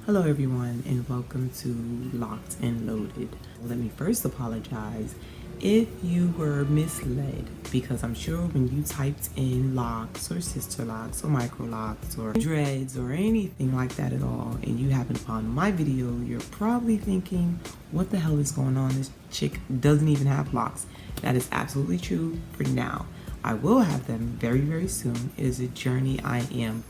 Hello everyone and welcome to Locked and Loaded. Let me first apologize if you were misled, because I'm sure when you typed in locks or sister locks or micro-locs or dreads or anything like that at all and you happen upon my video, you're probably thinking, what the hell is going on? This chick doesn't even have locks. That is absolutely true for now. I will have them very, very soon. It is a journey I am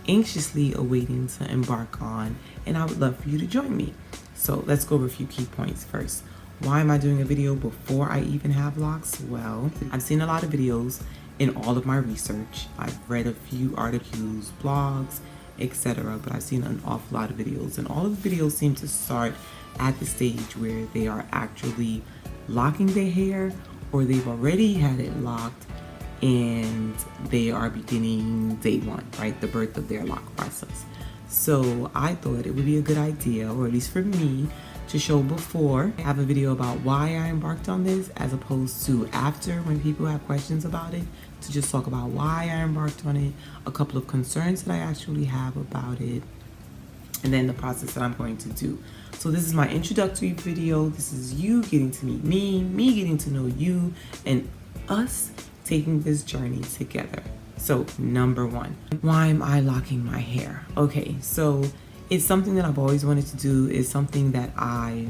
anxiously awaiting to embark on, and I would love for you to join me. So let's go over a few key points first. Why am I doing a video before I even have locks? Well, I've seen a lot of videos in all of my research. I've read a few articles, blogs, etc., but I've seen an awful lot of videos, and all of the videos seem to start at the stage where they are actually locking their hair, or they've already had it locked and they are beginning day one, right? The birth of their lock process. So I thought it would be a good idea, or at least for me, to show before. I have a video about why I embarked on this, as opposed to after, when people have questions about it, to just talk about why I embarked on it, a couple of concerns that I actually have about it, and then the process that I'm going to do. So this is my introductory video. This is you getting to meet me getting to know you, and us taking this journey together. So number one, why am I locking my hair? Okay, so it's something that I've always wanted to do. It's something that I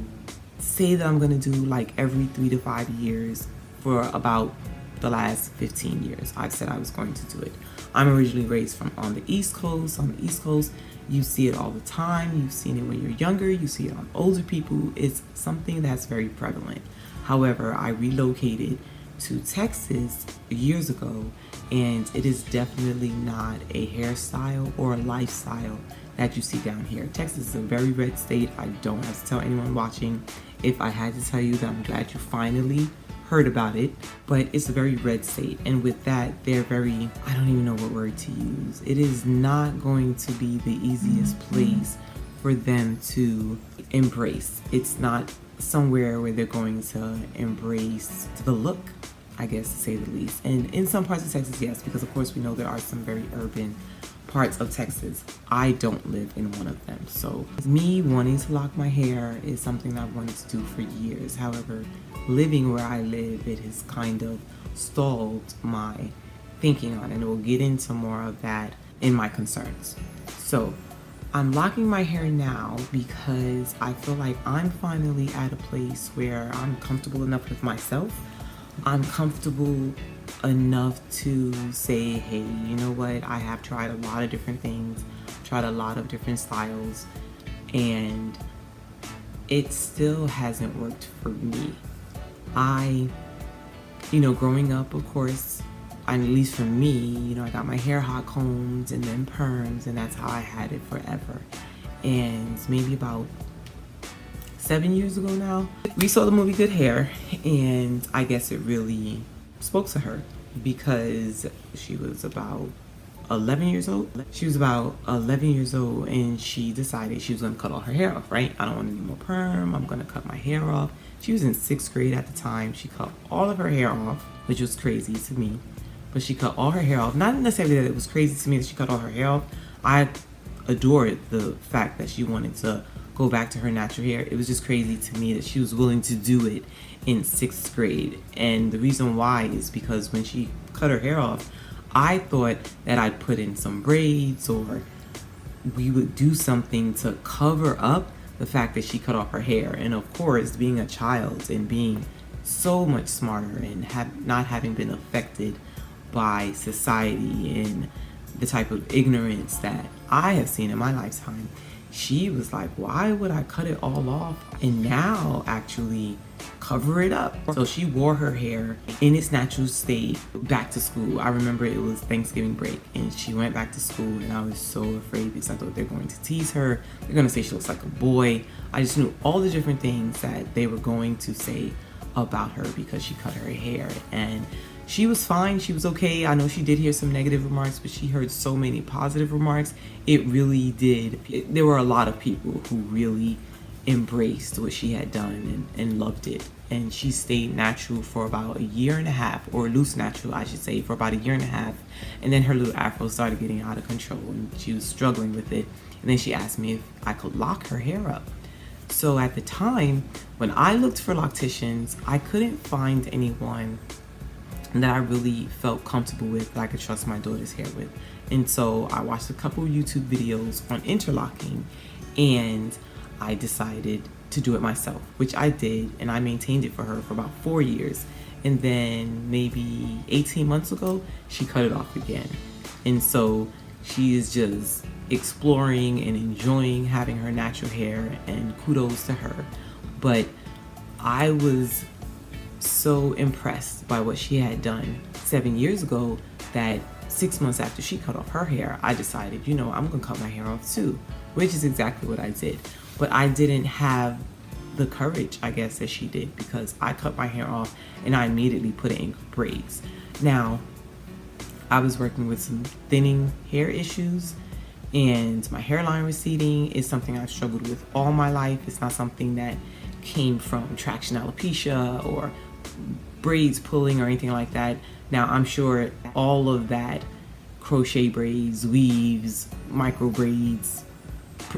say that I'm gonna do like every 3 to 5 years for about the last 15 years. I've said I was going to do it. I'm originally raised on the East Coast. On the East Coast, you see it all the time. You've seen it when you're younger. You see it on older people. It's something that's very prevalent. However, I relocated to Texas years ago, and it is definitely not a hairstyle or a lifestyle that you see down here. Texas is a very red state. I don't have to tell anyone watching. If I had to tell you that, I'm glad you finally heard about it, but it's a very red state, and with that, they're very, I don't even know what word to use. It is not going to be the easiest place for them to embrace. It's not somewhere where they're going to embrace the look, I guess, to say the least. And in some parts of Texas, yes, because of course we know there are some very urban parts of Texas. I don't live in one of them. So me wanting to lock my hair is something that I've wanted to do for years. However, living where I live, it has kind of stalled my thinking on it, and we'll get into more of that in my concerns. So I'm locking my hair now because I feel like I'm finally at a place where I'm comfortable enough with myself. I'm comfortable enough to say, hey, you know what? I have tried a lot of different things, tried a lot of different styles, and it still hasn't worked for me. Growing up, of course, at least for me, I got my hair hot combed and then perms, and that's how I had it forever. And maybe about 7 years ago now, we saw the movie Good Hair, and I guess it really spoke to her because she was about 11 years old. She was about 11 years old, and she decided she was going to cut all her hair off, right? I don't want any more perm. I'm going to cut my hair off. She was in 6th grade at the time. She cut all of her hair off, which was crazy to me, but she cut all her hair off. Not necessarily that it was crazy to me that she cut all her hair off. I adored the fact that she wanted to go back to her natural hair. It was just crazy to me that she was willing to do it in 6th grade. And the reason why is because when she cut her hair off, I thought that I'd put in some braids, or we would do something to cover up the fact that she cut off her hair. And of course, being a child and being so much smarter and not having been affected by society and the type of ignorance that I have seen in my lifetime, she was like, why would I cut it all off and now actually cover it up? So she wore her hair in its natural state back to school. I remember it was Thanksgiving break, and she went back to school, and I was so afraid because I thought they're going to tease her. They're going to say she looks like a boy. I just knew all the different things that they were going to say about her because she cut her hair. And she was fine. She was okay. I know she did hear some negative remarks, but she heard so many positive remarks. It really did. There were a lot of people who really embraced what she had done and loved it. and she stayed natural for about a year and a half, or loose natural I should say, for about a year and a half. And then her little afro started getting out of control and she was struggling with it. And then she asked me if I could lock her hair up. So at the time when I looked for locticians, I couldn't find anyone that I really felt comfortable with, that I could trust my daughter's hair with. And so I watched a couple YouTube videos on interlocking, and I decided to do it myself, which I did, and I maintained it for her for about 4 years. And then maybe 18 months ago, she cut it off again. And so she is just exploring and enjoying having her natural hair, and kudos to her. But I was so impressed by what she had done 7 years ago that 6 months after she cut off her hair, I decided, you know, I'm gonna cut my hair off too, which is exactly what I did. But I didn't have the courage, I guess, that she did, because I cut my hair off and I immediately put it in braids. Now, I was working with some thinning hair issues, and my hairline receding is something I've struggled with all my life. It's not something that came from traction alopecia or braids pulling or anything like that. Now, I'm sure all of that, crochet braids, weaves, micro braids,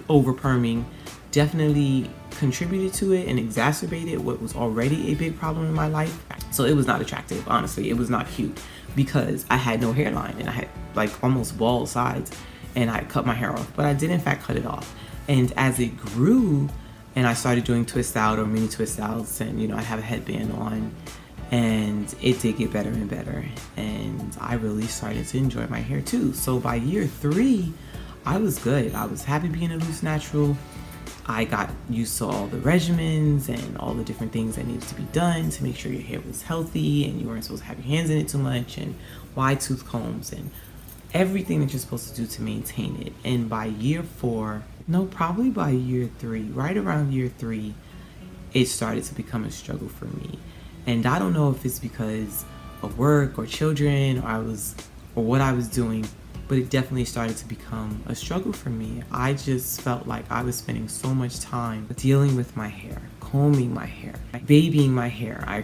over perming, definitely contributed to it and exacerbated what was already a big problem in my life. So it was not attractive, honestly. It was not cute, because I had no hairline and I had like almost bald sides, and I cut my hair off. But I did in fact cut it off. And as it grew and I started doing twist out or mini twist outs, and you know, I'd have a headband on, and it did get better and better, and I really started to enjoy my hair too. So by year 3, I was good. I was happy being a loose natural. I got used to all the regimens and all the different things that needed to be done to make sure your hair was healthy and you weren't supposed to have your hands in it too much, and wide tooth combs and everything that you're supposed to do to maintain it. And by year 4, no, probably by year 3, right around year 3, it started to become a struggle for me. And I don't know if it's because of work or children or what I was doing, but it definitely started to become a struggle for me. I just felt like I was spending so much time dealing with my hair, combing my hair, babying my hair. I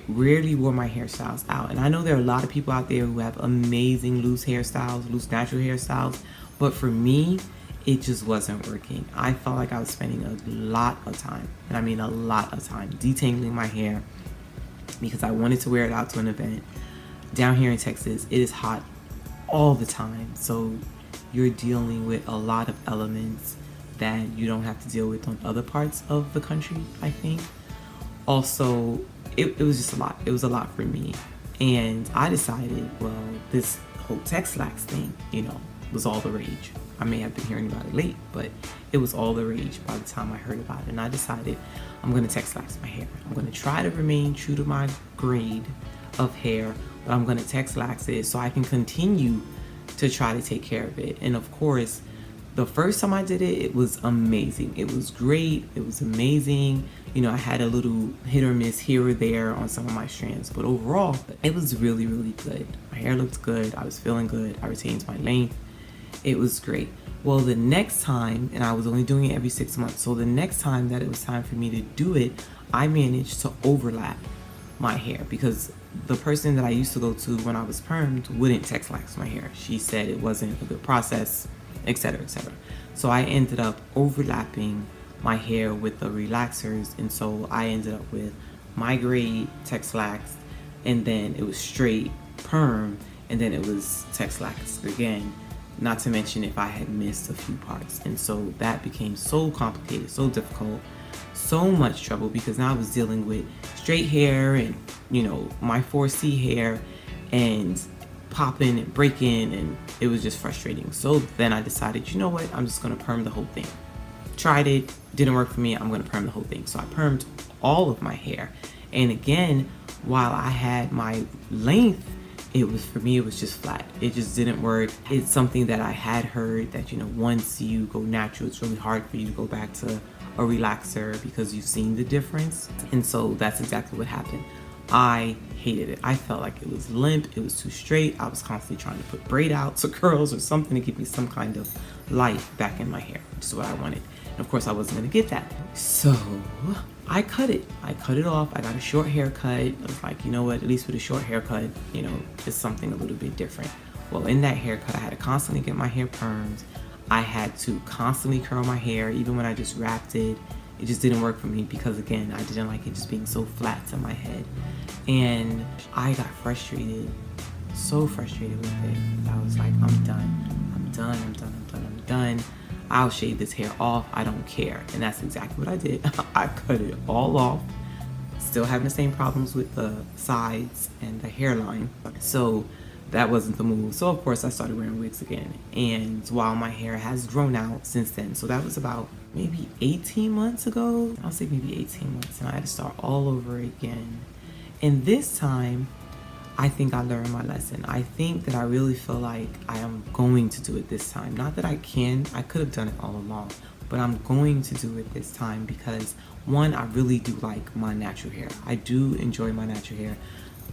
rarely wore my hairstyles out. And I know there are a lot of people out there who have amazing loose hairstyles, loose natural hairstyles, but for me, it just wasn't working. I felt like I was spending a lot of time, and I mean a lot of time, detangling my hair because I wanted to wear it out to an event. Down here in Texas, it is hot all the time, so you're dealing with a lot of elements that you don't have to deal with on other parts of the country, I think. Also, it was just a lot. It was a lot for me. And I decided, well, this whole Tex-Lax thing, you know, was all the rage. I may have been hearing about it late, but it was all the rage by the time I heard about it. And I decided I'm gonna Tex-Lax my hair. I'm gonna try to remain true to my grade of hair, but I'm gonna Tex-Lax it so I can continue to try to take care of it. And of course, the first time I did it, it was amazing. It was great. It was amazing. You know, I had a little hit or miss here or there on some of my strands, but overall, it was really, really good. My hair looked good. I was feeling good. I retained my length. It was great. Well, the next time, and I was only doing it every 6 months, so the next time that it was time for me to do it, I managed to overlap my hair, because the person that I used to go to when I was permed wouldn't Tex-Lax my hair. She said it wasn't a good process, etc., etc. So I ended up overlapping my hair with the relaxers, and so I ended up with my grade Tex-Lax, and then it was straight perm, and then it was Tex-Lax again, not to mention if I had missed a few parts. And so that became so complicated, so difficult, so much trouble, because now I was dealing with straight hair and, you know, my 4C hair and popping and breaking, and it was just frustrating. So then I decided, you know what, I'm just gonna perm the whole thing. Tried it, didn't work for me, I'm gonna perm the whole thing. So I permed all of my hair. And again, while I had my length, for me, it was just flat. It just didn't work. It's something that I had heard that, you know, once you go natural, it's really hard for you to go back to a relaxer because you've seen the difference. And so that's exactly what happened. I hated it. I felt like it was limp, it was too straight. I was constantly trying to put braid outs or curls or something to give me some kind of life back in my hair, which is what I wanted. Of course, I wasn't gonna get that. So I cut it. I cut it off. I got a short haircut. I was like, you know what, at least with a short haircut, you know, it's something a little bit different. Well, in that haircut, I had to constantly get my hair permed. I had to constantly curl my hair, even when I just wrapped it. It just didn't work for me because, again, I didn't like it just being so flat to my head. And I got frustrated, so frustrated with it. I was like, I'm done. I'm done. I'm done. I'm done. I'm done. I'll shave this hair off. I don't care. And that's exactly what I did. I cut it all off. Still having the same problems with the sides and the hairline. So that wasn't the move. So of course I started wearing wigs again. And while my hair has grown out since then, so that was about maybe 18 months ago. I'll say maybe 18 months, and I had to start all over again. And this time, I think I learned my lesson. I think that I really feel like I am going to do it this time. Not that I could have done it all along, but I'm going to do it this time because, one, I really do like my natural hair. I do enjoy my natural hair,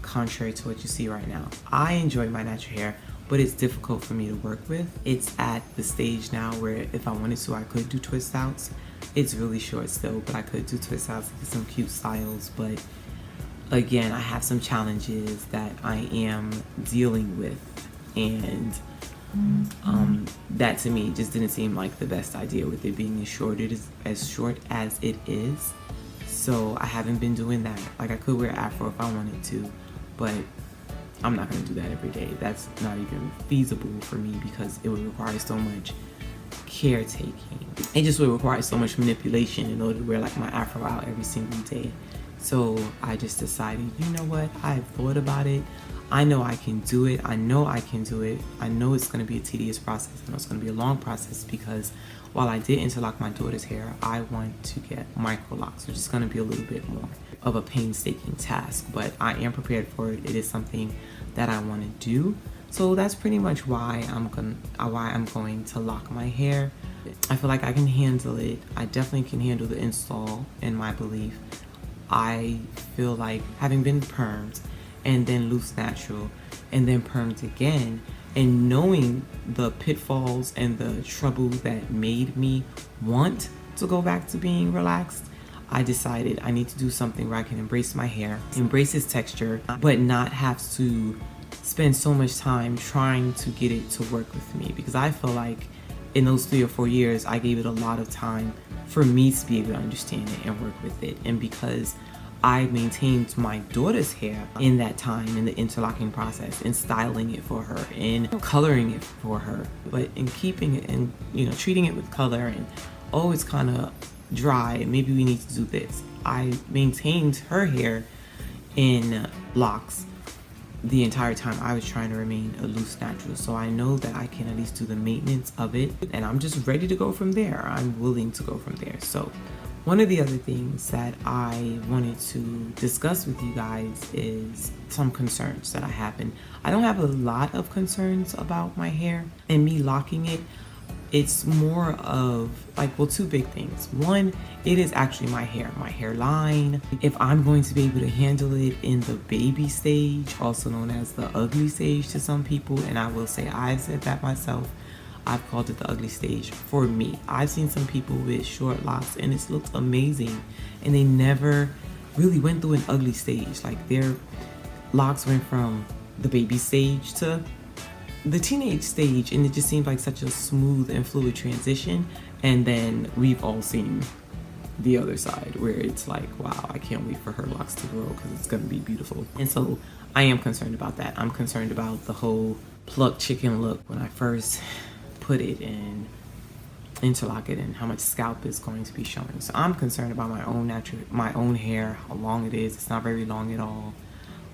contrary to what you see right now. I enjoy my natural hair, but it's difficult for me to work with. It's at the stage now where if I wanted to, I could do twist outs. It's really short still, but I could do twist outs and get some cute styles. But again, I have some challenges that I am dealing with, and that to me just didn't seem like the best idea with it being as short as it is. So I haven't been doing that. Like, I could wear afro if I wanted to, but I'm not gonna do that every day. That's not even feasible for me because it would require so much caretaking. It just would require so much manipulation in order to wear like my afro out every single day. So I just decided, you know what, I've thought about it. I know I can do it. I know I can do it. I know it's going to be a tedious process. I know it's going to be a long process because while I did interlock my daughter's hair, I want to get Micro-Locs, which is going to be a little bit more of a painstaking task, but I am prepared for it. It is something that I want to do. So that's pretty much why I'm going to lock my hair. I feel like I can handle it. I definitely can handle the install, in my belief. I feel like having been permed and then loose natural and then permed again, and knowing the pitfalls and the trouble that made me want to go back to being relaxed, I decided I need to do something where I can embrace my hair, embrace its texture, but not have to spend so much time trying to get it to work with me, because I feel like in those 3 or 4 years, I gave it a lot of time for me to be able to understand it and work with it. And because I maintained my daughter's hair in that time, in the interlocking process, in styling it for her, in coloring it for her, but in keeping it and, you know, treating it with color and, oh, it's kind of dry, maybe we need to do this. I maintained her hair in locks the entire time I was trying to remain a loose natural. So I know that I can at least do the maintenance of it, and I'm just ready to go from there. I'm willing to go from there. So one of the other things that I wanted to discuss with you guys is some concerns that I have. And I don't have a lot of concerns about my hair and me locking it. It's more of like, well, 2 big things. One, it is actually my hair, my hairline. If I'm going to be able to handle it in the baby stage, also known as the ugly stage to some people, and I will say I've said that myself, I've called it the ugly stage for me. I've seen some people with short locks and it's looked amazing, and they never really went through an ugly stage. Like, their locks went from the baby stage to the teenage stage, and it just seemed like such a smooth and fluid transition. And then we've all seen the other side where it's like, wow, I can't wait for her locks to grow because it's gonna be beautiful. And so I am concerned about that. I'm concerned about the whole plucked chicken look when I first put it and interlock it, and how much scalp is going to be showing. So I'm concerned about my own hair, how long it is. It's not very long at all.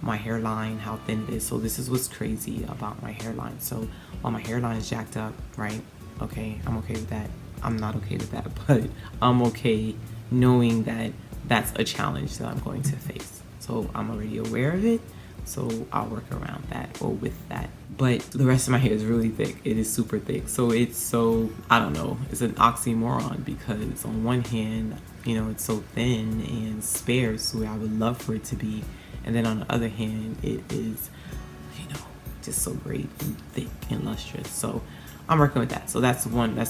My hairline, how thin it is. So this is what's crazy about my hairline. So while my hairline is jacked up, right? Okay, I'm okay with that. I'm not okay with that, but I'm okay knowing that that's a challenge that I'm going to face. So I'm already aware of it, so I'll work around that or with that. But the rest of my hair is really thick. It is super thick. So it's so, I don't know, it's an oxymoron, because on one hand, you know, it's so thin and sparse where I would love for it to be. And then on the other hand, it is, you know, just so great and thick and lustrous. So I'm working with that. So that's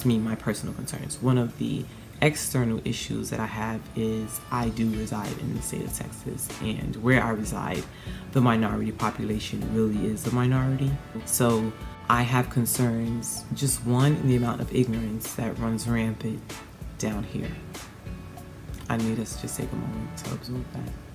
me, my personal concerns. One of the external issues that I have is I do reside in the state of Texas, and where I reside, the minority population really is a minority. So I have concerns, just one, in the amount of ignorance that runs rampant down here. I need us to just take a moment to absorb that.